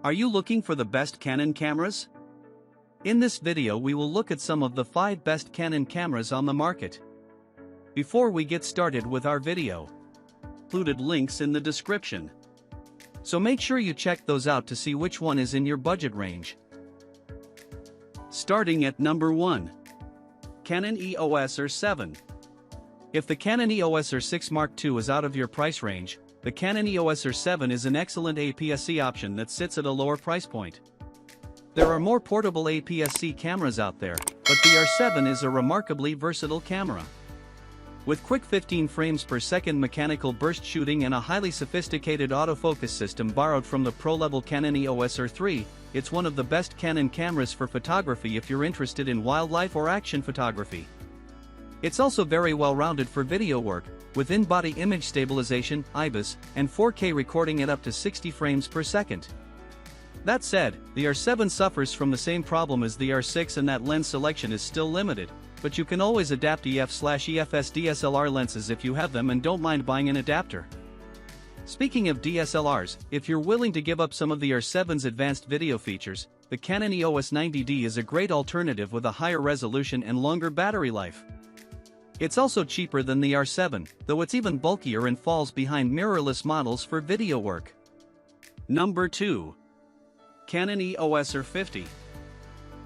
Are you looking for the best Canon cameras? In this video we will look at some of the 5 best Canon cameras on the market. Before we get started with our video, included links in the description. So make sure you check those out to see which one is in your budget range. Starting at number 1. Canon EOS R7. If the Canon EOS R6 Mark II is out of your price range, the Canon EOS R7 is an excellent APS-C option that sits at a lower price point. There are more portable APS-C cameras out there, but the R7 is a remarkably versatile camera. With quick 15 frames per second mechanical burst shooting and a highly sophisticated autofocus system borrowed from the pro-level Canon EOS R3, it's one of the best Canon cameras for photography if you're interested in wildlife or action photography. It's also very well-rounded for video work, with in-body image stabilization, IBIS, and 4K recording at up to 60 frames per second. That said, the R7 suffers from the same problem as the R6 and that lens selection is still limited, but you can always adapt EF/EFS DSLR lenses if you have them and don't mind buying an adapter. Speaking of DSLRs, if you're willing to give up some of the R7's advanced video features, the Canon EOS 90D is a great alternative with a higher resolution and longer battery life. It's also cheaper than the R7, though it's even bulkier and falls behind mirrorless models for video work. Number 2. Canon EOS R50.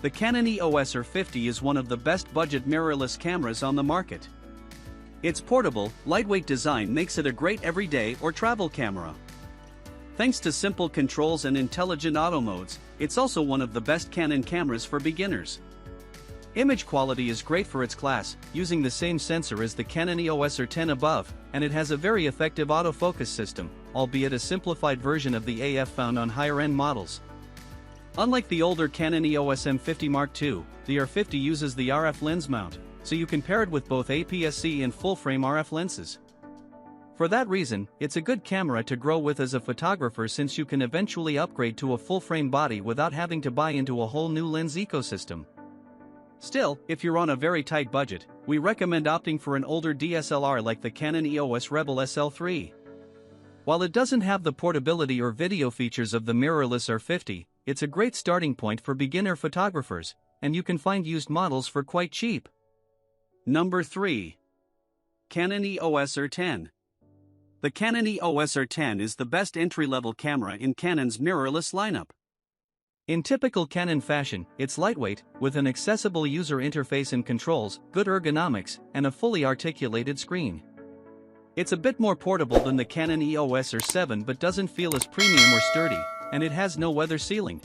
The Canon EOS R50 is one of the best budget mirrorless cameras on the market. Its portable, lightweight design makes it a great everyday or travel camera. Thanks to simple controls and intelligent auto modes, it's also one of the best Canon cameras for beginners. Image quality is great for its class, using the same sensor as the Canon EOS R10 above, and it has a very effective autofocus system, albeit a simplified version of the AF found on higher-end models. Unlike the older Canon EOS M50 Mark II, the R50 uses the RF lens mount, so you can pair it with both APS-C and full-frame RF lenses. For that reason, it's a good camera to grow with as a photographer since you can eventually upgrade to a full-frame body without having to buy into a whole new lens ecosystem. Still, if you're on a very tight budget, we recommend opting for an older DSLR like the Canon EOS Rebel SL3. While it doesn't have the portability or video features of the mirrorless R50, it's a great starting point for beginner photographers, and you can find used models for quite cheap. Number 3. Canon EOS R10. The Canon EOS R10 is the best entry-level camera in Canon's mirrorless lineup. In typical Canon fashion, it's lightweight, with an accessible user interface and controls, good ergonomics, and a fully articulated screen. It's a bit more portable than the Canon EOS R7 but doesn't feel as premium or sturdy, and it has no weather sealing.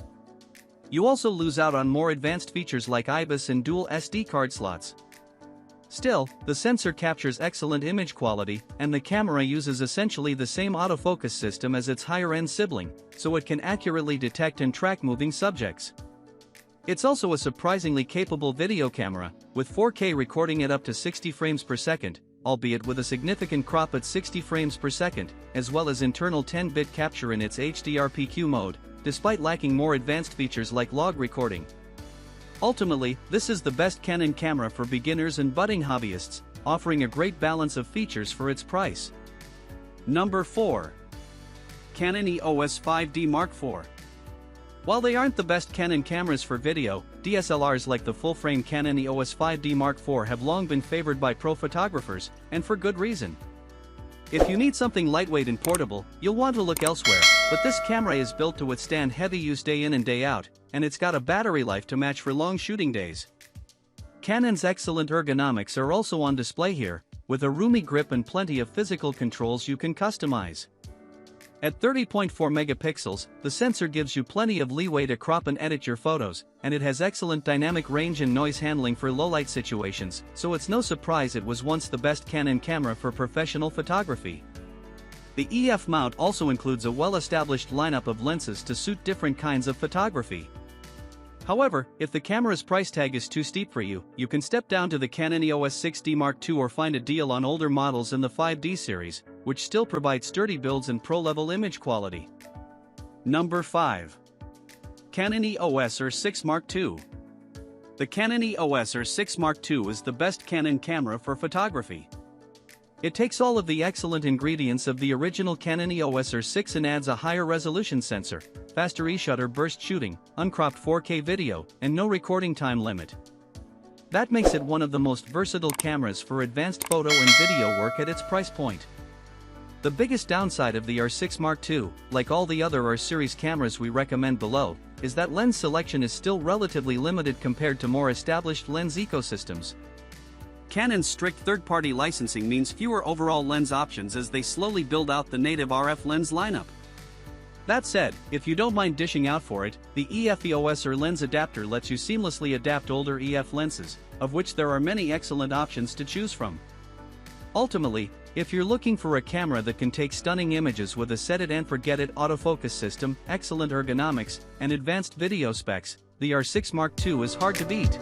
You also lose out on more advanced features like IBIS and dual SD card slots. Still, the sensor captures excellent image quality, and the camera uses essentially the same autofocus system as its higher-end sibling, so it can accurately detect and track moving subjects. It's also a surprisingly capable video camera, with 4K recording at up to 60 frames per second, albeit with a significant crop at 60 frames per second, as well as internal 10-bit capture in its HDR-PQ mode, despite lacking more advanced features like log recording. Ultimately, this is the best Canon camera for beginners and budding hobbyists, offering a great balance of features for its price. Number 4. Canon EOS 5D Mark IV. While they aren't the best Canon cameras for video, DSLRs like the full-frame Canon EOS 5D Mark IV have long been favored by pro photographers, and for good reason. If you need something lightweight and portable, you'll want to look elsewhere, but this camera is built to withstand heavy use day in and day out, and it's got a battery life to match for long shooting days. Canon's excellent ergonomics are also on display here, with a roomy grip and plenty of physical controls you can customize. At 30.4 megapixels, the sensor gives you plenty of leeway to crop and edit your photos, and it has excellent dynamic range and noise handling for low-light situations, so it's no surprise it was once the best Canon camera for professional photography. The EF mount also includes a well-established lineup of lenses to suit different kinds of photography. However, if the camera's price tag is too steep for you, you can step down to the Canon EOS 6D Mark II or find a deal on older models in the 5D series, which still provide sturdy builds and pro-level image quality. Number 5. Canon EOS R6 Mark II. The Canon EOS R6 Mark II is the best Canon camera for photography. It takes all of the excellent ingredients of the original Canon EOS R6 and adds a higher resolution sensor, faster e-shutter burst shooting, uncropped 4K video, and no recording time limit. That makes it one of the most versatile cameras for advanced photo and video work at its price point. The biggest downside of the R6 Mark II, like all the other R series cameras we recommend below, is that lens selection is still relatively limited compared to more established lens ecosystems. Canon's strict third-party licensing means fewer overall lens options as they slowly build out the native RF lens lineup. That said, if you don't mind dishing out for it, the EOS R lens adapter lets you seamlessly adapt older EF lenses, of which there are many excellent options to choose from. Ultimately, if you're looking for a camera that can take stunning images with a set-it-and-forget-it autofocus system, excellent ergonomics, and advanced video specs, the R6 Mark II is hard to beat.